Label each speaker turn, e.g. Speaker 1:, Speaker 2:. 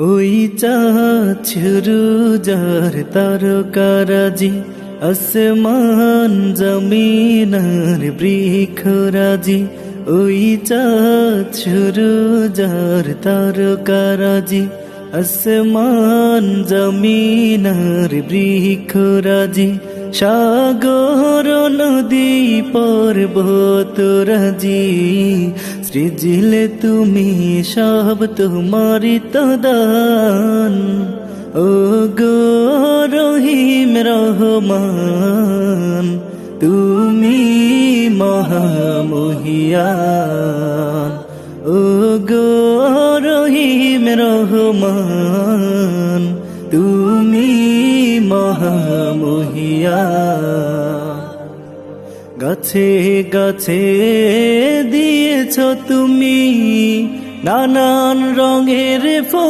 Speaker 1: ওই চাঁদ শুরু যার তারকারাজি, আসমান জমিনার বৃক্ষরাজি। ওই চাঁদ শুরু যার তারকারাজি, আসমান জমিনার বৃক্ষরাজি। সাগর নদী পর্বতরাজি, সৃজিলে তুমি সব তোমারি তো দান। ও গো রহিম রহমান, তুমি মহামহিয়ান। ও গো রহিম রহমান, তুমি মহামহিয়ান। গাছে গাছে দিয়েছ তুমি নানান রঙের ফুল,